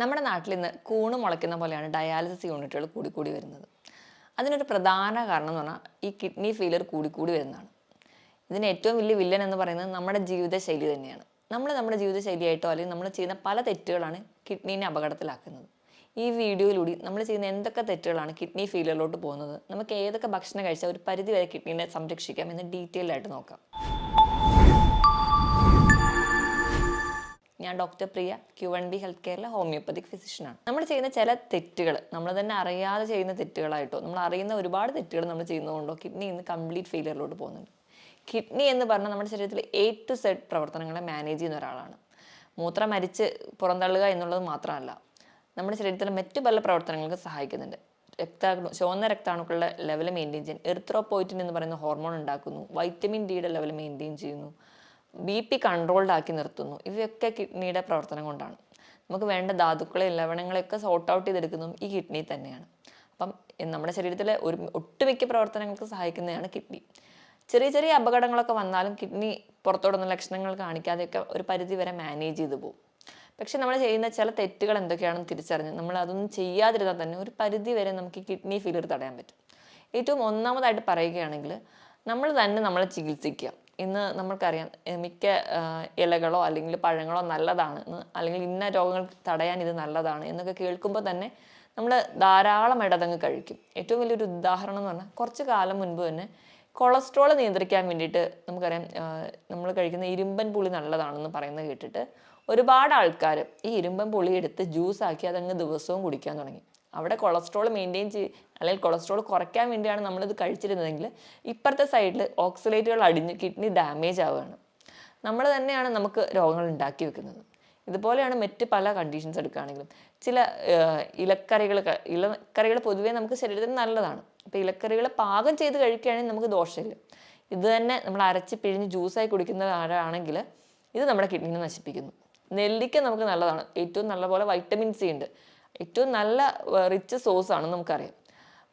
നമ്മുടെ നാട്ടിൽ ഇന്ന് കൂണ് മുളയ്ക്കുന്ന പോലെയാണ് ഡയാലിസിസ് യൂണിറ്റുകൾ കൂടിക്കൂടി വരുന്നത്. അതിനൊരു പ്രധാന കാരണം എന്ന് പറഞ്ഞാൽ ഈ കിഡ്നി ഫെയിലിയർ കൂടിക്കൂടി വരുന്നതാണ്. ഇതിന് ഏറ്റവും വലിയ വില്ലൻ എന്ന് പറയുന്നത് നമ്മുടെ ജീവിതശൈലി തന്നെയാണ്. നമ്മുടെ ജീവിതശൈലിയായിട്ടോ അല്ലെങ്കിൽ നമ്മൾ ചെയ്യുന്ന പല തെറ്റുകളാണ് കിഡ്നീനെ അപകടത്തിലാക്കുന്നത്. ഈ വീഡിയോയിലൂടെ നമ്മൾ ചെയ്യുന്ന എന്തൊക്കെ തെറ്റുകളാണ് കിഡ്നി ഫെയിലിയറിലോട്ട് പോകുന്നത്, നമുക്ക് ഏതൊക്കെ ഭക്ഷണം കഴിച്ചാൽ ഒരു പരിധി വരെ കിഡ്നീനെ സംരക്ഷിക്കാം എന്ന് ഡീറ്റെയിൽ ആയിട്ട് നോക്കാം. ഞാൻ ഡോക്ടർ പ്രിയ, Q1B ഹെൽത്ത് കെയറിലെ ഹോമിയോപ്പതിക് ഫിസിഷ്യനാണ്. നമ്മൾ ചെയ്യുന്ന ചില തെറ്റുകൾ നമ്മൾ തന്നെ അറിയാതെ ചെയ്യുന്ന തെറ്റുകളായിട്ടോ നമ്മൾ അറിയുന്ന ഒരുപാട് തെറ്റുകൾ നമ്മൾ ചെയ്യുന്നതുകൊണ്ടോ കിഡ്നി ഇന്ന് കംപ്ലീറ്റ് ഫെയിലിയറിലോട്ട് പോകുന്നുണ്ട്. കിഡ്നി എന്ന് പറഞ്ഞാൽ നമ്മുടെ ശരീരത്തിൽ A to Z പ്രവർത്തനങ്ങളെ മാനേജ് ചെയ്യുന്ന ഒരാളാണ്. മൂത്രം മരിച്ച് പുറന്തള്ളുക എന്നുള്ളത് മാത്രമല്ല, നമ്മുടെ ശരീരത്തിലെ മറ്റു പല പ്രവർത്തനങ്ങൾക്ക് സഹായിക്കുന്നുണ്ട്. ചുവന്ന രക്താണുക്കളുടെ ലെവൽ മെയിൻറ്റെയിൻ ചെയ്യാൻ എറിത്രോപോയിറ്റിൻ എന്ന് പറയുന്ന ഹോർമോൺ ഉണ്ടാക്കുന്നു, വൈറ്റമിൻ ഡിയുടെ ലെവൽ മെയിൻറ്റെയിൻ ചെയ്യുന്നു, BP കൺട്രോൾഡ് ആക്കി നിർത്തുന്നു. ഇവയൊക്കെ കിഡ്നിയുടെ പ്രവർത്തനം കൊണ്ടാണ്. നമുക്ക് വേണ്ട ധാതുക്കളെയും ലവണങ്ങളെയൊക്കെ സോർട്ട് ഔട്ട് ചെയ്തെടുക്കുന്നതും ഈ കിഡ്നി തന്നെയാണ്. അപ്പം നമ്മുടെ ശരീരത്തിലെ ഒട്ടുമിക്ക പ്രവർത്തനങ്ങൾക്ക് സഹായിക്കുന്നതാണ് കിഡ്നി. ചെറിയ ചെറിയ അപകടങ്ങളൊക്കെ വന്നാലും കിഡ്നി പുറത്തോടുന്ന ലക്ഷണങ്ങൾ കാണിക്കാതെയൊക്കെ ഒരു പരിധി വരെ മാനേജ് ചെയ്തു പോകും. പക്ഷെ നമ്മൾ ചെയ്യുന്ന ചില തെറ്റുകൾ എന്തൊക്കെയാണെന്ന് തിരിച്ചറിഞ്ഞ് നമ്മൾ അതൊന്നും ചെയ്യാതിരുന്നാൽ തന്നെ ഒരു പരിധി വരെ നമുക്ക് കിഡ്നി ഫെയിലിയർ തടയാൻ പറ്റും. ഏറ്റവും ഒന്നാമതായിട്ട് പറയുകയാണെങ്കിൽ നമ്മൾ തന്നെ നമ്മളെ ചികിത്സിക്കുക. ഇന്ന് നമ്മൾക്കറിയാം മിക്ക ഇലകളോ അല്ലെങ്കിൽ പഴങ്ങളോ നല്ലതാണ്, അല്ലെങ്കിൽ ഇന്ന രോഗങ്ങൾ തടയാൻ ഇത് നല്ലതാണ് എന്നൊക്കെ കേൾക്കുമ്പോൾ തന്നെ നമ്മൾ ധാരാളമായിട്ട് അതങ്ങ് കഴിക്കും. ഏറ്റവും വലിയൊരു ഉദാഹരണം എന്ന് പറഞ്ഞാൽ കുറച്ച് കാലം മുൻപ് തന്നെ കൊളസ്ട്രോൾ നിയന്ത്രിക്കാൻ വേണ്ടിയിട്ട് നമുക്കറിയാം നമ്മൾ കഴിക്കുന്ന ഇരുമ്പൻ പുളി നല്ലതാണെന്ന് പറയുന്നത് കേട്ടിട്ട് ഒരുപാട് ആൾക്കാർ ഈ ഇരുമ്പൻ പുളി എടുത്ത് ജ്യൂസാക്കി അതങ്ങ് ദിവസവും കുടിക്കാൻ തുടങ്ങി. അവിടെ കൊളസ്ട്രോൾ മെയിൻറ്റെയിൻ അല്ലെങ്കിൽ കൊളസ്ട്രോൾ കുറയ്ക്കാൻ വേണ്ടിയാണ് നമ്മളിത് കഴിച്ചിരുന്നതെങ്കിൽ ഇപ്പുറത്തെ സൈഡിൽ ഓക്സലേറ്റുകൾ അടിഞ്ഞ് കിഡ്നി ഡാമേജ് ആവുകയാണ്. നമ്മൾ തന്നെയാണ് നമുക്ക് രോഗങ്ങൾ ഉണ്ടാക്കി വെക്കുന്നത്. ഇതുപോലെയാണ് മറ്റ് പല കണ്ടീഷൻസ് എടുക്കുകയാണെങ്കിലും ചില ഇലക്കറികൾ പൊതുവേ നമുക്ക് ശരീരത്തിന് നല്ലതാണ്. അപ്പോൾ ഇലക്കറികൾ പാകം ചെയ്ത് കഴിക്കുകയാണെങ്കിൽ നമുക്ക് ദോഷമില്ല. ഇത് തന്നെ നമ്മൾ അരച്ച് പിഴിഞ്ഞ് ജ്യൂസായി കുടിക്കുന്ന ആരാണെങ്കിൽ ഇത് നമ്മുടെ കിഡ്നിനെ നശിപ്പിക്കുന്നു. നെല്ലിക്ക നമുക്ക് നല്ലതാണ്, ഏറ്റവും നല്ലപോലെ വൈറ്റമിൻ സി ഉണ്ട്, ഏറ്റവും നല്ല റിച്ച് സോഴ്സ് ആണെന്ന് നമുക്കറിയാം.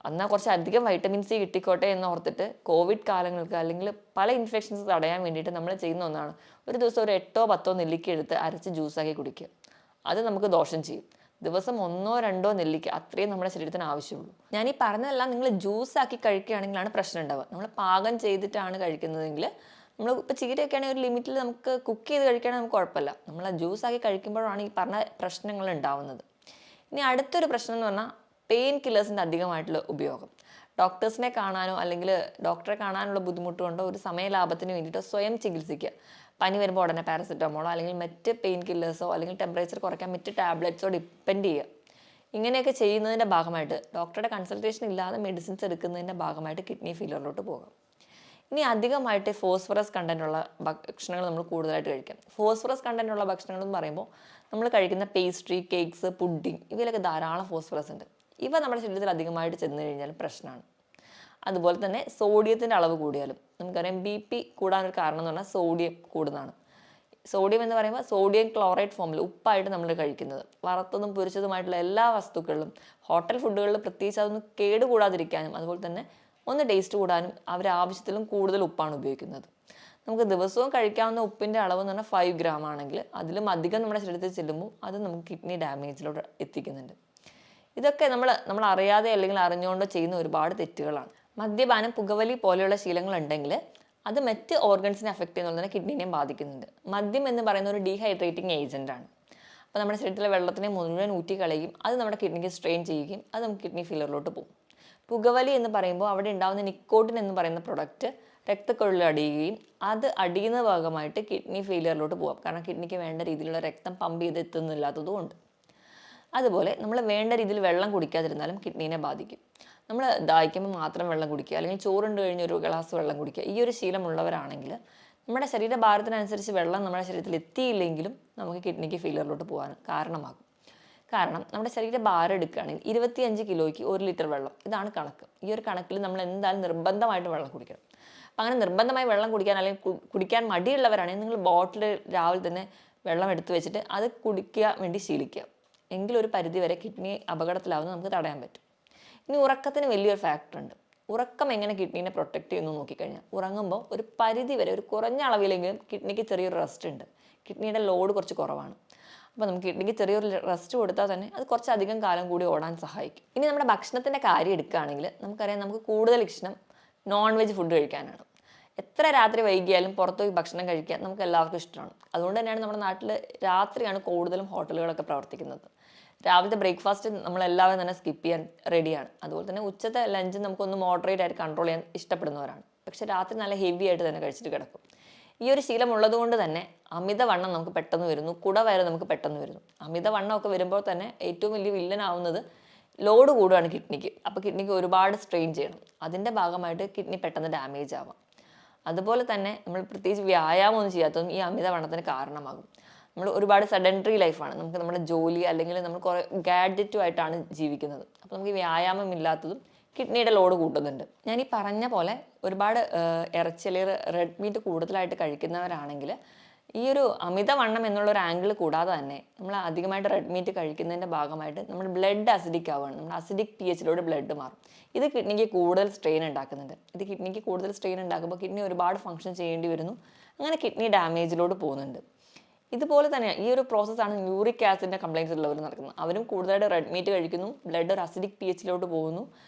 എന്നാൽ കുറച്ച് അധികം വൈറ്റമിൻ സി കിട്ടിക്കോട്ടെ എന്ന് ഓർത്തിട്ട് കോവിഡ് കാലങ്ങൾക്ക് അല്ലെങ്കിൽ പല ഇൻഫെക്ഷൻസ് തടയാൻ വേണ്ടിയിട്ട് നമ്മൾ ചെയ്യുന്ന ഒന്നാണ് ഒരു ദിവസം ഒരു 8-10 നെല്ലിക്ക എടുത്ത് അരച്ച് ജ്യൂസാക്കി കുടിക്കുക. അത് നമുക്ക് ദോഷം ചെയ്യും. ദിവസം 1-2 നെല്ലിക്ക അത്രയും നമ്മുടെ ശരീരത്തിന് ആവശ്യമുള്ളൂ. ഞാൻ ഈ പറഞ്ഞതെല്ലാം നിങ്ങൾ ജ്യൂസാക്കി കഴിക്കുകയാണെങ്കിലാണ് പ്രശ്നം ഉണ്ടാവുക. നമ്മൾ പാകം ചെയ്തിട്ടാണ് കഴിക്കുന്നതെങ്കിൽ നമ്മൾ ഇപ്പോൾ ചീരയൊക്കെ ആണെങ്കിൽ ഒരു ലിമിറ്റിൽ നമുക്ക് കുക്ക് ചെയ്ത് കഴിക്കുകയാണെങ്കിൽ നമുക്ക് കുഴപ്പമില്ല. നമ്മൾ ജ്യൂസാക്കി കഴിക്കുമ്പോഴാണ് ഈ പറഞ്ഞ പ്രശ്നങ്ങൾ ഉണ്ടാവുന്നത്. ഇനി അടുത്തൊരു പ്രശ്നം എന്ന് പറഞ്ഞാൽ പെയിൻ കില്ലേഴ്സിൻ്റെ അധികമായിട്ടുള്ള ഉപയോഗം. ഡോക്ടേഴ്സിനെ കാണാനോ അല്ലെങ്കിൽ ഡോക്ടറെ കാണാനുള്ള ബുദ്ധിമുട്ട് കൊണ്ടോ ഒരു സമയലാഭത്തിന് വേണ്ടിയിട്ടോ സ്വയം ചികിത്സിക്കുക. പനി വരുമ്പോൾ ഉടനെ പാരസെറ്റമോളോ അല്ലെങ്കിൽ മറ്റ് പെയിൻ കില്ലേഴ്സോ അല്ലെങ്കിൽ ടെമ്പറേച്ചർ കുറയ്ക്കാൻ മറ്റ് ടാബ്ലറ്റ്സോ ഡിപ്പെൻഡ് ചെയ്യുക. ഇങ്ങനെയൊക്കെ ചെയ്യുന്നതിൻ്റെ ഭാഗമായിട്ട് ഡോക്ടറുടെ കൺസൾട്ടേഷൻ ഇല്ലാതെ മെഡിസിൻസ് എടുക്കുന്നതിൻ്റെ ഭാഗമായിട്ട് കിഡ്നി ഫെയിലിയറിലോട്ട് പോകാം. ഇനി അധികമായിട്ട് ഫോസ്ഫറസ് കണ്ടൻറ്റുള്ള ഭക്ഷണങ്ങൾ നമ്മൾ കൂടുതലായിട്ട് കഴിക്കാം. ഫോസ്ഫറസ് കണ്ടൻറ്റുള്ള ഭക്ഷണങ്ങൾ എന്ന് പറയുമ്പോൾ നമ്മൾ കഴിക്കുന്ന പേസ്ട്രി, കേക്ക്സ്, പുഡിംഗ് ഇവയിലൊക്കെ ധാരാളം ഫോസ്ഫറസ് ഉണ്ട്. ഇവ നമ്മുടെ ശരീരത്തിൽ അധികമായിട്ട് ചെന്ന് കഴിഞ്ഞാൽ പ്രശ്നമാണ്. അതുപോലെ തന്നെ സോഡിയത്തിൻ്റെ അളവ് കൂടിയാലും നമുക്കറിയാം BP കൂടാനൊരു കാരണം എന്ന് പറഞ്ഞാൽ സോഡിയം കൂടുന്നതാണ്. സോഡിയം എന്ന് പറയുമ്പോൾ സോഡിയം ക്ലോറൈഡ് ഫോമിൽ ഉപ്പായിട്ട് നമ്മൾ കഴിക്കുന്നത് വറുത്തതും പൊരിച്ചതുമായിട്ടുള്ള എല്ലാ വസ്തുക്കളിലും ഹോട്ടൽ ഫുഡുകളിൽ പ്രത്യേകിച്ച് അതൊന്നും കേടുകൂടാതിരിക്കാനും അതുപോലെ തന്നെ ഒന്ന് ടേസ്റ്റ് കൂടാനും ആവശ്യത്തിലും കൂടുതൽ ഉപ്പാണ് ഉപയോഗിക്കുന്നത്. നമുക്ക് ദിവസവും കഴിക്കാവുന്ന ഉപ്പിൻ്റെ അളവ് എന്ന് പറഞ്ഞാൽ 5 ഗ്രാം ആണെങ്കിൽ അതിലും അധികം നമ്മുടെ ശരീരത്തിൽ ചെല്ലുമ്പോൾ അത് നമുക്ക് കിഡ്നി ഡാമേജിലോട്ട് എത്തിക്കുന്നുണ്ട്. ഇതൊക്കെ നമ്മൾ അറിയാതെ അല്ലെങ്കിൽ അറിഞ്ഞുകൊണ്ടോ ചെയ്യുന്ന ഒരുപാട് തെറ്റുകളാണ്. മദ്യപാനം, പുകവലി പോലെയുള്ള ശീലങ്ങൾ ഉണ്ടെങ്കിൽ അത് മറ്റ് ഓർഗൻസിനെ അഫക്റ്റ് ചെയ്യുന്നത് തന്നെ കിഡ്നിനെയും ബാധിക്കുന്നുണ്ട്. മദ്യം എന്ന് പറയുന്ന ഒരു ഡീഹൈഡ്രേറ്റിംഗ് ഏജൻറ്റാണ്. അപ്പോൾ നമ്മുടെ ശരീരത്തിലെ വെള്ളത്തിനെ മുഴുവൻ ഊറ്റി കളയുകയും അത് നമ്മുടെ കിഡ്നിക്ക് സ്ട്രെയിൻ ചെയ്യുകയും അത് നമുക്ക് കിഡ്നി ഫെയിലിയറിലോട്ട് പോകും. പുകവലി എന്ന് പറയുമ്പോൾ അവിടെ ഉണ്ടാകുന്ന നിക്കോട്ടിൻ എന്ന് പറയുന്ന പ്രൊഡക്റ്റ് രക്തക്കുഴലിൽ അടിയുകയും അത് അടിയുന്ന ഭാഗമായിട്ട് കിഡ്നി ഫെയിലിയറിലോട്ട് പോകാം. കാരണം കിഡ്നിക്ക് വേണ്ട രീതിയിലുള്ള രക്തം പമ്പ് ചെയ്ത് എത്തുന്നില്ലാത്തതുകൊണ്ട്. അതുപോലെ നമ്മൾ വേണ്ട രീതിയിൽ വെള്ളം കുടിക്കാതിരുന്നാലും കിഡ്നീനെ ബാധിക്കും. നമ്മൾ ദാഹിക്കുമ്പോൾ മാത്രം വെള്ളം കുടിക്കുക അല്ലെങ്കിൽ ചോറുണ്ട് കഴിഞ്ഞ് ഒരു ഗ്ലാസ് വെള്ളം കുടിക്കുക, ഈ ഒരു ശീലമുള്ളവരാണെങ്കിൽ നമ്മുടെ ശരീരഭാരത്തിനനുസരിച്ച് വെള്ളം നമ്മുടെ ശരീരത്തിൽ എത്തിയില്ലെങ്കിലും നമുക്ക് കിഡ്നിക്ക് ഫെയിലിയറിലോട്ട് പോകാൻ കാരണമാകും. കാരണം നമ്മുടെ ശരീരഭാരം എടുക്കുകയാണെങ്കിൽ 25 കിലോയ്ക്ക് 1 ലിറ്റർ വെള്ളം, ഇതാണ് കണക്ക്. ഈ ഒരു കണക്കിൽ നമ്മൾ എന്തായാലും നിർബന്ധമായിട്ട് വെള്ളം കുടിക്കണം. അപ്പം അങ്ങനെ നിർബന്ധമായി വെള്ളം കുടിക്കാൻ അല്ലെങ്കിൽ കുടിക്കാൻ മടിയുള്ളവരാണെങ്കിൽ നിങ്ങൾ ബോട്ടിൽ രാവിലെ തന്നെ വെള്ളം എടുത്ത് വെച്ചിട്ട് അത് കുടിക്കാൻ വേണ്ടി ശീലിക്കുക. എങ്കിലൊരു പരിധി വരെ കിഡ്നി അപകടത്തിലാവുന്നത് നമുക്ക് തടയാൻ പറ്റും. ഇനി ഉറക്കത്തിന് വലിയൊരു ഫാക്ടർ ഉണ്ട്. ഉറക്കം എങ്ങനെ കിഡ്നീനെ പ്രൊട്ടക്റ്റ് ചെയ്യുന്നു നോക്കിക്കഴിഞ്ഞാൽ ഉറങ്ങുമ്പോൾ ഒരു പരിധി വരെ ഒരു കുറഞ്ഞ അളവിലെങ്കിലും കിഡ്നിക്ക് ചെറിയൊരു റെസ്റ്റ് ഉണ്ട്. കിഡ്നിയുടെ ലോഡ് കുറച്ച് കുറവാണ്. അപ്പോൾ നമുക്ക് കിഡ്നിക്ക് ചെറിയൊരു റെസ്റ്റ് കൊടുത്താൽ തന്നെ അത് കുറച്ചധികം കാലം കൂടി ഓടാൻ സഹായിക്കും. ഇനി നമ്മുടെ ഭക്ഷണത്തിൻ്റെ കാര്യം എടുക്കുകയാണെങ്കിൽ നമുക്കറിയാം, നമുക്ക് കൂടുതൽ ഇഷ്ടം നോൺ വെജ് ഫുഡ് കഴിക്കാനാണ്. എത്ര രാത്രി വൈകിയാലും പുറത്ത് പോയി ഭക്ഷണം കഴിക്കാൻ നമുക്ക് എല്ലാവർക്കും ഇഷ്ടമാണ്. അതുകൊണ്ട് തന്നെയാണ് നമ്മുടെ നാട്ടിൽ രാത്രിയാണ് കൂടുതലും ഹോട്ടലുകളൊക്കെ പ്രവർത്തിക്കുന്നത്. രാവിലത്തെ ബ്രേക്ക്ഫാസ്റ്റ് നമ്മളെല്ലാവരും തന്നെ സ്കിപ്പ് ചെയ്യാൻ റെഡിയാണ്. അതുപോലെ തന്നെ ഉച്ചത്തെ ലഞ്ച് നമുക്കൊന്ന് മോഡറേറ്റ് ആയിട്ട് കൺട്രോൾ ചെയ്യാൻ ഇഷ്ടപ്പെടുന്നവരാണ്. പക്ഷെ രാത്രി നല്ല ഹെവി ആയിട്ട് തന്നെ കഴിച്ചിട്ട് കിടക്കും. ഈ ഒരു ശീലം ഉള്ളതുകൊണ്ട് തന്നെ അമിതവണ്ണം നമുക്ക് പെട്ടെന്ന് വരുന്നു, കുടവയറ് നമുക്ക് പെട്ടെന്ന് വരുന്നു. അമിതവണ്ണമൊക്കെ വരുമ്പോൾ തന്നെ ഏറ്റവും വലിയ വില്ലനാവുന്നത് ലോഡ് കൂടുകയാണ് കിഡ്നിക്ക്. അപ്പോൾ കിഡ്നിക്ക് ഒരുപാട് സ്ട്രെയിൻ ചെയ്യണം. അതിൻ്റെ ഭാഗമായിട്ട് കിഡ്നി പെട്ടെന്ന് ഡാമേജ് ആവാം. അതുപോലെ തന്നെ നമ്മൾ പ്രത്യേകിച്ച് വ്യായാമം ഒന്നും ചെയ്യാത്തതും ഈ അമിതവണ്ണത്തിന് കാരണമാകും. നമ്മൾ ഒരുപാട് സെഡൻറ്ററി ലൈഫാണ്, നമുക്ക് നമ്മുടെ ജോലി അല്ലെങ്കിൽ നമ്മൾ കുറേ ഗാഡ്ജറ്റുമായിട്ടാണ് ജീവിക്കുന്നത്. അപ്പോൾ നമുക്ക് വ്യായാമം ഇല്ലാത്തതും കിഡ്നിയുടെ ലോഡ് കൂട്ടുന്നുണ്ട്. ഞാൻ ഈ പറഞ്ഞ പോലെ ഒരുപാട് ഇറച്ചി അല്ലെങ്കിൽ റെഡ് മീറ്റ് കൂടുതലായിട്ട് കഴിക്കുന്നവരാണെങ്കിൽ ഈ ഒരു അമിതവണ്ണം എന്നുള്ളൊരു ആംഗിൾ കൂടാതെ തന്നെ നമ്മൾ അധികമായിട്ട് റെഡ് മീറ്റ് കഴിക്കുന്നതിൻ്റെ ഭാഗമായിട്ട് നമ്മൾ ബ്ലഡ് അസിഡിക് ആവുകയാണ്. നമ്മൾ അസിഡിക് pH ബ്ലഡ് മാറും. ഇത് കിഡ്നിക്ക് കൂടുതൽ സ്ട്രെയിൻ ഉണ്ടാക്കുന്നുണ്ട്. ഇത് കിഡ്നിക്ക് കൂടുതൽ സ്ട്രെയിൻ ഉണ്ടാക്കുമ്പോൾ കിഡ്നി ഒരുപാട് ഫങ്ഷൻ ചെയ്യേണ്ടി വരുന്നു. അങ്ങനെ കിഡ്നി ഡാമേജിലോട്ട് പോകുന്നുണ്ട്. ഇതുപോലെ തന്നെ ഈ ഒരു പ്രോസസ്സാണ് യൂറിക് ആസിഡിൻ്റെ കംപ്ലയിൻസ് ഉള്ളവർ നടക്കുന്നത്. അവരും കൂടുതലായിട്ട് റെഡ് മീറ്റ് കഴിക്കുന്നു, ബ്ലഡ് ഒരു അസിഡിക് pH പോകുന്നു,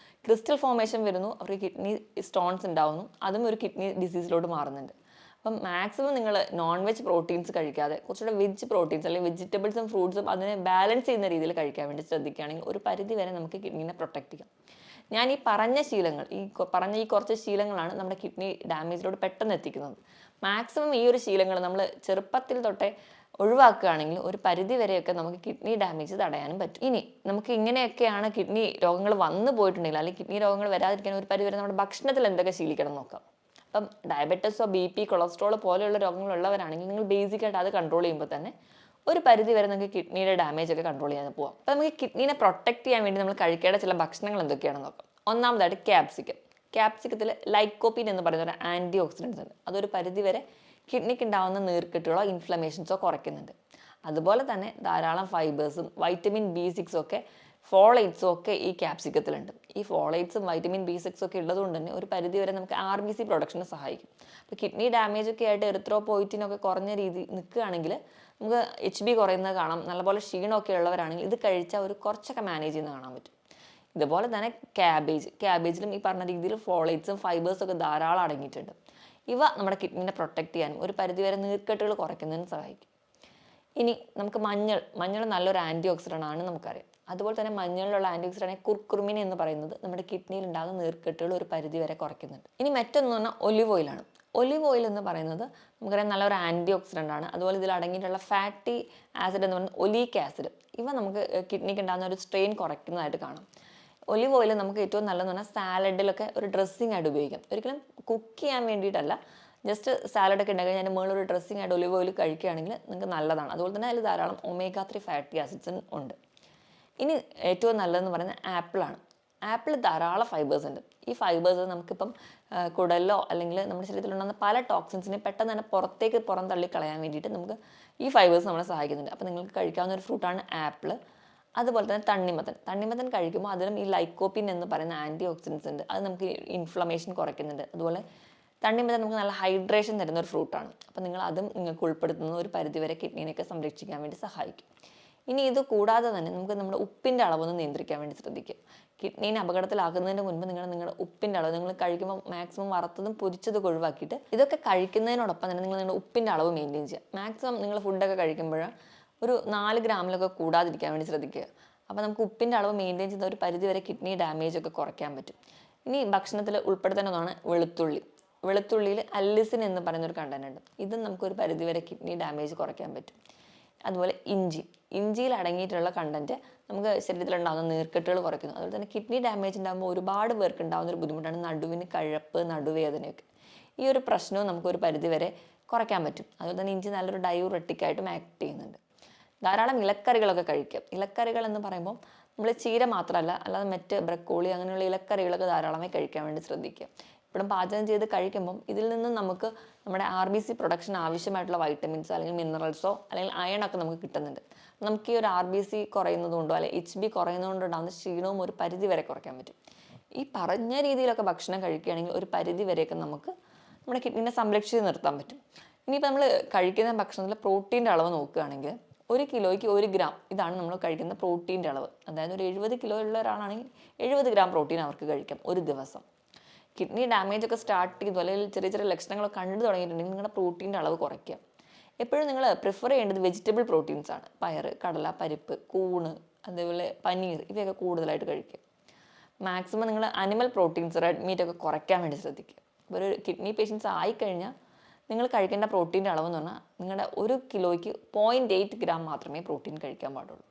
ക്രിസ്റ്റൽ ഫോർമേഷൻ വരുന്നു, അവർക്ക് കിഡ്നി സ്റ്റോൺസ് ഉണ്ടാവുന്നു. അതും ഒരു കിഡ്നി ഡിസീസിലോട്ട് മാറുന്നുണ്ട്. അപ്പം മാക്സിമം നിങ്ങൾ നോൺ വെജ് പ്രോട്ടീൻസ് കഴിക്കാതെ കുറച്ചുകൂടെ വെജ് പ്രോട്ടീൻസ് അല്ലെങ്കിൽ വെജിറ്റബിൾസും ഫ്രൂട്ട്സും അതിനെ ബാലൻസ് ചെയ്യുന്ന രീതിയിൽ കഴിക്കാൻ വേണ്ടി ശ്രദ്ധിക്കുകയാണെങ്കിൽ ഒരു പരിധി വരെ നമുക്ക് കിഡ്നീനെ പ്രൊട്ടക്റ്റ് ചെയ്യാം. ഞാൻ ഈ പറഞ്ഞ ശീലങ്ങൾ, ഈ കുറച്ച് ശീലങ്ങളാണ് നമ്മുടെ കിഡ്നി ഡാമേജിലോട്ട് പെട്ടെന്ന് എത്തിക്കുന്നത്. മാക്സിമം ഈ ഒരു ശീലങ്ങൾ നമ്മൾ ചെറുപ്പത്തിൽ തൊട്ടേ ഒഴിവാക്കുകയാണെങ്കിൽ ഒരു പരിധി വരെയൊക്കെ നമുക്ക് കിഡ്നി ഡാമേജ് തടയാനും പറ്റും. ഇനി നമുക്ക് ഇങ്ങനെയൊക്കെയാണ് കിഡ്നി രോഗങ്ങൾ വന്നു പോയിട്ടുണ്ടെങ്കിൽ അല്ലെങ്കിൽ കിഡ്നി രോഗങ്ങൾ വരാതിരിക്കാൻ ഒരു പരിധി വരെ നമ്മുടെ ഭക്ഷണത്തിൽ എന്തൊക്കെ ശീലിക്കണം നോക്കാം. അപ്പം ഡയബറ്റീസോ BP കൊളസ്ട്രോൾ പോലെയുള്ള രോഗങ്ങളുള്ളവരാണെങ്കിൽ നിങ്ങൾ ബേസിക്കായിട്ട് അത് കൺട്രോൾ ചെയ്യുമ്പോൾ തന്നെ ഒരു പരിധി വരെ നമുക്ക് കിഡ്നിയുടെ ഡാമേജ് ഒക്കെ കൺട്രോൾ ചെയ്യാൻ പോകാം. അപ്പോൾ നമുക്ക് കിഡ്നീനെ പ്രൊട്ടക്ട് ചെയ്യാൻ വേണ്ടി നമ്മൾ കഴിക്കേണ്ട ചില ഭക്ഷണങ്ങൾ എന്തൊക്കെയാണെന്ന് നോക്കാം. ഒന്നാമതായിട്ട് ക്യാപ്സിക്കം. ക്യാപ്സിക്കത്തിൽ ലൈക്കോപ്പീൻ എന്ന് പറയുന്ന ഒരു ആൻറ്റി ഓക്സിഡൻസ് ഉണ്ട്. അതൊരു പരിധി വരെ കിഡ്നിക്ക് ഉണ്ടാകുന്ന നീർക്കെട്ടുകളോ ഇൻഫ്ലമേഷൻസോ കുറയ്ക്കുന്നുണ്ട്. അതുപോലെ തന്നെ ധാരാളം ഫൈബേഴ്സും വൈറ്റമിൻ B6 ഒക്കെ ഫോളേറ്റ്സും ഒക്കെ ഈ ക്യാപ്സിക്കത്തിലുണ്ട്. ഈ ഫോളേറ്റ്സും വൈറ്റമിൻ B6 ഒക്കെ ഉള്ളതുകൊണ്ട് തന്നെ ഒരു പരിധി വരെ നമുക്ക് RBC പ്രൊഡക്ഷന് സഹായിക്കും. അപ്പോൾ കിഡ്നി ഡാമേജ് ഒക്കെ ആയിട്ട് എറിത്രോപോയിറ്റിനൊക്കെ കുറഞ്ഞ രീതി നിൽക്കുകയാണെങ്കിൽ നമുക്ക് HB കുറയുന്നത് കാണാം. നല്ലപോലെ ക്ഷീണമൊക്കെ ഉള്ളവരാണെങ്കിൽ ഇത് കഴിച്ചാൽ ഒരു കുറച്ചൊക്കെ മാനേജ് ചെയ്യുന്നത് കാണാൻ പറ്റും. ഇതുപോലെ തന്നെ ക്യാബേജിലും ഈ പറഞ്ഞ രീതിയിൽ ഫോളേറ്റ്സും ഫൈബേഴ്സും ഒക്കെ ധാരാളം അടങ്ങിയിട്ടുണ്ട്. ഇവ നമ്മുടെ കിഡ്നിനെ പ്രൊട്ടക്ട് ചെയ്യാനും ഒരു പരിധിവരെ നീർക്കെട്ടുകൾ കുറയ്ക്കുന്നതിന് സഹായിക്കും. ഇനി നമുക്ക് മഞ്ഞൾ നല്ലൊരു ആൻറ്റി ഓക്സിഡൻ്റ് ആണ് നമുക്കറിയാം. അതുപോലെ തന്നെ മഞ്ഞളിലുള്ള ആൻറ്റി ഓക്സിഡൻ്റ് കുർക്കുമിൻ എന്ന് പറയുന്നത് നമ്മുടെ കിഡ്നിയിൽ ഉണ്ടാകുന്ന നീർക്കെട്ടുകൾ ഒരു പരിധി വരെ കുറയ്ക്കുന്നുണ്ട്. ഇനി മറ്റൊന്ന് പറഞ്ഞാൽ ഒലിവ് ഓയിലാണ്. ഒലിവ് ഓയിൽ എന്ന് പറയുന്നത് നമുക്കറിയാം നല്ലൊരു ആൻറ്റി ഓക്സിഡൻ്റ് ആണ്. അതുപോലെ ഇതിൽ അടങ്ങിയിട്ടുള്ള ഫാറ്റി ആസിഡ് എന്ന് പറയുന്നത് ഒലീക് ആസിഡ്, ഇവ നമുക്ക് കിഡ്നിക്ക് ഉണ്ടാകുന്ന ഒരു സ്ട്രെയിൻ കുറയ്ക്കുന്നതായിട്ട് കാണാം. ഒലിവ് ഓയിൽ നമുക്ക് ഏറ്റവും നല്ലതെന്ന് പറഞ്ഞാൽ സാലഡിലൊക്കെ ഒരു ഡ്രസ്സിംഗ് ആയിട്ട് ഉപയോഗിക്കാം. ഒരിക്കലും കുക്ക് ചെയ്യാൻ വേണ്ടിയിട്ടല്ല, ജസ്റ്റ് സാലഡൊക്കെ ഉണ്ടാക്കി അതിൻ്റെ മുകളിലൊരു ഡ്രസ്സിംഗ് ആയിട്ട് ഒലിവ് ഓയിൽ കഴിക്കുകയാണെങ്കിൽ നിങ്ങൾക്ക് നല്ലതാണ്. അതുപോലെ തന്നെ അതിൽ ധാരാളം omega-3 ഫാറ്റി ആസിഡ്സും ഉണ്ട്. ഇനി ഏറ്റവും നല്ലതെന്ന് പറയുന്നത് ആപ്പിളാണ്. ആപ്പിൾ ധാരാളം ഫൈബേഴ്സ് ഉണ്ട്. ഈ ഫൈബേഴ്സ് നമുക്കിപ്പം കുടലിലോ അല്ലെങ്കിൽ നമ്മുടെ ശരീരത്തിലുണ്ടാകുന്ന പല ടോക്സിൻസിനെ പെട്ടെന്ന് തന്നെ പുറം തള്ളിക്കളയാൻ വേണ്ടിയിട്ട് നമുക്ക് ഈ ഫൈബേഴ്സ് നമ്മളെ സഹായിക്കുന്നുണ്ട്. അപ്പോൾ നിങ്ങൾക്ക് കഴിക്കാവുന്ന ഒരു ഫ്രൂട്ടാണ് ആപ്പിൾ. അതുപോലെ തന്നെ തണ്ണിമത്തൻ കഴിക്കുമ്പോൾ അതിലും ഈ ലൈക്കോപ്പിൻ എന്ന് പറയുന്ന ആൻറ്റി ഓക്സിഡൻസ് ഉണ്ട്. അത് നമുക്ക് ഇൻഫ്ലമേഷൻ കുറയ്ക്കുന്നുണ്ട്. അതുപോലെ തണ്ണിമത്തൻ നമുക്ക് നല്ല ഹൈഡ്രേഷൻ തരുന്ന ഒരു ഫ്രൂട്ടാണ്. അപ്പോൾ അതും നിങ്ങൾക്ക് ഉൾപ്പെടുത്തുന്ന ഒരു പരിധിവരെ കിഡ്നിനെയൊക്കെ സംരക്ഷിക്കാൻ വേണ്ടി സഹായിക്കും. ഇനി ഇത് കൂടാതെ തന്നെ നമുക്ക് നമ്മുടെ ഉപ്പിൻ്റെ അളവൊന്ന് നിയന്ത്രിക്കാൻ വേണ്ടി ശ്രദ്ധിക്കുക. കിഡ്നീനെ അപകടത്തിലാക്കുന്നതിന് മുൻപ് നിങ്ങളുടെ ഉപ്പിൻ്റെ അളവ് നിങ്ങൾ കഴിക്കുമ്പോൾ മാക്സിമം വറുത്തതും പൊരിച്ചതൊക്കെ ഒഴിവാക്കിയിട്ട് ഇതൊക്കെ കഴിക്കുന്നതിനോടൊപ്പം തന്നെ നിങ്ങളുടെ ഉപ്പിൻ്റെ അളവ് മെയിൻറ്റെയിൻ ചെയ്യുക. മാക്സിമം നിങ്ങൾ ഫുഡൊക്കെ കഴിക്കുമ്പോൾ ഒരു 4 ഗ്രാമിലൊക്കെ കൂടാതിരിക്കാൻ വേണ്ടി ശ്രദ്ധിക്കുക. അപ്പോൾ നമുക്ക് ഉപ്പിൻ്റെ അളവ് മെയിൻറ്റെയിൻ ചെയ്യുന്ന ഒരു പരിധി വരെ കിഡ്നി ഡാമേജ് ഒക്കെ കുറയ്ക്കാൻ പറ്റും. ഇനി ഭക്ഷണത്തിൽ ഉൾപ്പെടുത്തേണ്ട ഒന്നാണ് വെളുത്തുള്ളിയിൽ അല്ലിസിൻ എന്ന് പറയുന്ന ഒരു കണ്ടന്റ് ഉണ്ട്. ഇതും നമുക്കൊരു പരിധി വരെ കിഡ്നി ഡാമേജ് കുറയ്ക്കാൻ പറ്റും. അതുപോലെ ഇഞ്ചിയിൽ അടങ്ങിയിട്ടുള്ള കണ്ടന്റ് നമുക്ക് ശരീരത്തിലുണ്ടാകുന്ന നീർക്കെട്ടുകൾ കുറയ്ക്കുന്നു. അതുപോലെ തന്നെ കിഡ്നി ഡാമേജ് ഉണ്ടാകുമ്പോൾ ഒരുപാട് പേർക്ക് ഉണ്ടാകുന്ന ഒരു ബുദ്ധിമുട്ടാണ് നടുവിന് കഴപ്പ്, നടുവേദനയൊക്കെ. ഈ ഒരു പ്രശ്നവും നമുക്കൊരു പരിധി വരെ കുറയ്ക്കാൻ പറ്റും. അതുപോലെ തന്നെ ഇഞ്ചി നല്ലൊരു ഡയൂറെറ്റിക്കായിട്ടും ആക്ട് ചെയ്യുന്നുണ്ട്. ധാരാളം ഇലക്കറികളൊക്കെ കഴിക്കുക. ഇലക്കറികൾ എന്ന് പറയുമ്പോൾ നമ്മൾ ചീര മാത്രമല്ല, അല്ലാതെ മറ്റ് ബ്രക്കോളി അങ്ങനെയുള്ള ഇലക്കറികളൊക്കെ ധാരാളമായി കഴിക്കാൻ വേണ്ടി ശ്രദ്ധിക്കുക. ഇപ്പോഴും പാചകം ചെയ്ത് കഴിക്കുമ്പം ഇതിൽ നിന്ന് നമുക്ക് നമ്മുടെ RBC പ്രൊഡക്ഷൻ ആവശ്യമായിട്ടുള്ള വൈറ്റമിൻസോ അല്ലെങ്കിൽ മിനറൽസോ അല്ലെങ്കിൽ അയണൊക്കെ നമുക്ക് കിട്ടുന്നുണ്ട്. നമുക്ക് ഈ ഒരു RBC കുറയുന്നതുകൊണ്ടോ അല്ലെങ്കിൽ HB കുറയുന്നതുകൊണ്ടോ ഉണ്ടാകുന്ന ക്ഷീണവും ഒരു പരിധി വരെ കുറയ്ക്കാൻ പറ്റും. ഈ പറഞ്ഞ രീതിയിലൊക്കെ ഭക്ഷണം കഴിക്കുകയാണെങ്കിൽ ഒരു പരിധി വരെയൊക്കെ നമുക്ക് നമ്മുടെ കിഡ്നിനെ സംരക്ഷിച്ച് നിർത്താൻ പറ്റും. ഇനിയിപ്പോൾ നമ്മൾ കഴിക്കുന്ന ഭക്ഷണത്തിൽ പ്രോട്ടീൻ്റെ അളവ് നോക്കുകയാണെങ്കിൽ 1 കിലോയ്ക്ക് 1 ഗ്രാം ഇതാണ് നമ്മൾ കഴിക്കുന്ന പ്രോട്ടീൻ്റെ അളവ്. അതായത് ഒരു 70 കിലോ ഉള്ള ഒരാളാണെങ്കിൽ 70 ഗ്രാം പ്രോട്ടീൻ അവർക്ക് കഴിക്കാം ഒരു ദിവസം. കിഡ്നി ഡാമേജ് ഒക്കെ സ്റ്റാർട്ട് ചെയ്തു അല്ലെങ്കിൽ ചെറിയ ചെറിയ ലക്ഷണങ്ങളൊക്കെ കണ്ടു തുടങ്ങിയിട്ടുണ്ടെങ്കിൽ നിങ്ങളുടെ പ്രോട്ടീൻ്റെ അളവ് കുറയ്ക്കുക. എപ്പോഴും നിങ്ങൾ പ്രിഫർ ചെയ്യേണ്ടത് വെജിറ്റബിൾ പ്രോട്ടീൻസ് ആണ്. പയർ, കടല, പരിപ്പ്, കൂണ്, അതേപോലെ പനീർ ഇവയൊക്കെ കൂടുതലായിട്ട് കഴിക്കുക. മാക്സിമം നിങ്ങൾ അനിമൽ പ്രോട്ടീൻസ്, റെഡ് മീറ്റ് ഒക്കെ കുറയ്ക്കാൻ വേണ്ടി ശ്രദ്ധിക്കുക. അപ്പോൾ ഒരു കിഡ്നി പേഷ്യൻസ് ആയിക്കഴിഞ്ഞാൽ നിങ്ങൾ കഴിക്കേണ്ട പ്രോട്ടീൻ്റെ അളവെന്ന് പറഞ്ഞാൽ നിങ്ങളുടെ 1 കിലോയ്ക്ക് 0.8 ഗ്രാം മാത്രമേ പ്രോട്ടീൻ കഴിക്കാൻ പാടുള്ളൂ.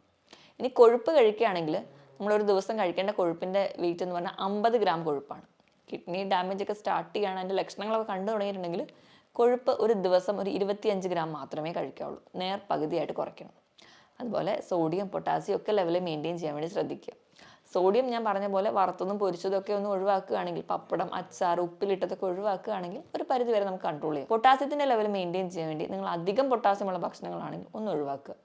ഇനി കൊഴുപ്പ് കഴിക്കുകയാണെങ്കിൽ നമ്മളൊരു ദിവസം കഴിക്കേണ്ട കൊഴുപ്പിൻ്റെ വെയിറ്റ് എന്ന് പറഞ്ഞാൽ 50 ഗ്രാം കൊഴുപ്പാണ്. കിഡ്നി ഡാമേജ് ഒക്കെ സ്റ്റാർട്ട് ചെയ്യുകയാണ്, അതിൻ്റെ ലക്ഷണങ്ങളൊക്കെ കണ്ടു തുടങ്ങിയിട്ടുണ്ടെങ്കിൽ കൊഴുപ്പ് ഒരു ദിവസം ഒരു 25 ഗ്രാം മാത്രമേ കഴിക്കാവുള്ളൂ. പകുതിയായിട്ട് കുറയ്ക്കണം. അതുപോലെ സോഡിയം, പൊട്ടാസ്യം ഒക്കെ ലെവൽ മെയിൻറ്റെയിൻ ചെയ്യാൻ വേണ്ടി ശ്രദ്ധിക്കുക. സോഡിയം ഞാൻ പറഞ്ഞ പോലെ വറുത്തതും പൊരിച്ചതൊക്കെ ഒന്ന് ഒഴിവാക്കുകയാണെങ്കിൽ, പപ്പടം, അച്ചാർ, ഉപ്പിലിട്ടതൊക്കെ ഒഴിവാക്കുകയാണെങ്കിൽ ഒരു പരിധി വരെ നമുക്ക് കൺട്രോൾ ചെയ്യാം. പൊട്ടാസ്യത്തിൻ്റെ ലെവൽ മെയിൻറ്റെയിൻ ചെയ്യാൻ വേണ്ടി നിങ്ങൾ അധികം പൊട്ടാസ്യമുള്ള ഭക്ഷണങ്ങളാണെങ്കിൽ ഒന്ന് ഒഴിവാക്കുക.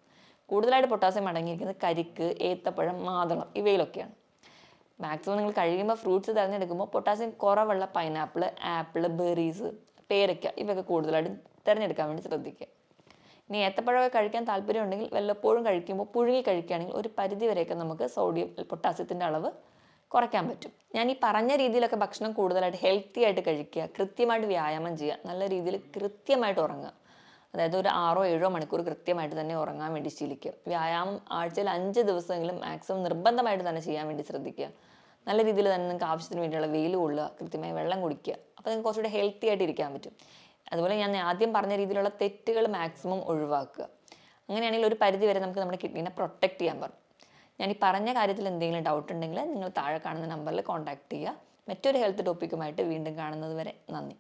കൂടുതലായിട്ട് പൊട്ടാസ്യം അടങ്ങിയിരിക്കുന്നത് കരിക്ക്, ഏത്തപ്പഴം, മാതളം ഇവയിലൊക്കെയാണ്. മാക്സിമം നിങ്ങൾ കഴിയുമ്പോൾ ഫ്രൂട്ട്സ് തിരഞ്ഞെടുക്കുമ്പോൾ പൊട്ടാസ്യം കുറവുള്ള പൈനാപ്പിൾ, ആപ്പിൾ, ബെറീസ്, പേരയ്ക്ക ഇവയൊക്കെ കൂടുതലായിട്ടും തിരഞ്ഞെടുക്കാൻ വേണ്ടി ശ്രദ്ധിക്കുക. ഇനി ഏത്തപ്പഴമൊക്കെ കഴിക്കാൻ താല്പര്യം ഉണ്ടെങ്കിൽ വല്ലപ്പോഴും കഴിക്കുമ്പോൾ പുഴുങ്ങി കഴിക്കുകയാണെങ്കിൽ ഒരു പരിധി വരെയൊക്കെ നമുക്ക് സോഡിയം, പൊട്ടാസ്യത്തിൻ്റെ അളവ് കുറയ്ക്കാൻ പറ്റും. ഞാൻ ഈ പറഞ്ഞ രീതിയിലൊക്കെ ഭക്ഷണം കൂടുതലായിട്ട് ഹെൽത്തി ആയിട്ട് കഴിക്കുക, കൃത്യമായിട്ട് വ്യായാമം ചെയ്യുക, നല്ല രീതിയിൽ കൃത്യമായിട്ട് ഉറങ്ങുക. അതായത് ഒരു 6-7 മണിക്കൂർ കൃത്യമായിട്ട് തന്നെ ഉറങ്ങാൻ വേണ്ടി ശീലിക്കുക. വ്യായാമം ആഴ്ചയിൽ 5 ദിവസമെങ്കിലും മാക്സിമം നിർബന്ധമായിട്ട് തന്നെ ചെയ്യാൻ വേണ്ടി ശ്രദ്ധിക്കുക. നല്ല രീതിയിൽ തന്നെ നിങ്ങൾക്ക് ആവശ്യത്തിന് വേണ്ടിയുള്ള വെയിൽ കൊള്ളുക, കൃത്യമായി വെള്ളം കുടിക്കുക. അപ്പോൾ നിങ്ങൾക്ക് കുറച്ചുകൂടി ഹെൽത്തി ആയിട്ട് ഇരിക്കാൻ പറ്റും. അതുപോലെ ഞാൻ ആദ്യം പറഞ്ഞ രീതിയിലുള്ള തെറ്റുകൾ മാക്സിമം ഒഴിവാക്കുക. അങ്ങനെയാണെങ്കിൽ ഒരു പരിധി വരെ നമുക്ക് നമ്മുടെ കിഡ്നീനെ പ്രൊട്ടക്റ്റ് ചെയ്യാൻ പറ്റും. ഞാൻ ഈ പറഞ്ഞ കാര്യത്തിൽ എന്തെങ്കിലും ഡൗട്ട് ഉണ്ടെങ്കിൽ നിങ്ങൾ താഴെ കാണുന്ന നമ്പറിൽ കോൺടാക്ട് ചെയ്യുക. മറ്റൊരു ഹെൽത്ത് ടോപ്പിക്കുമായിട്ട് വീണ്ടും കാണുന്നത് വരെ നന്ദി.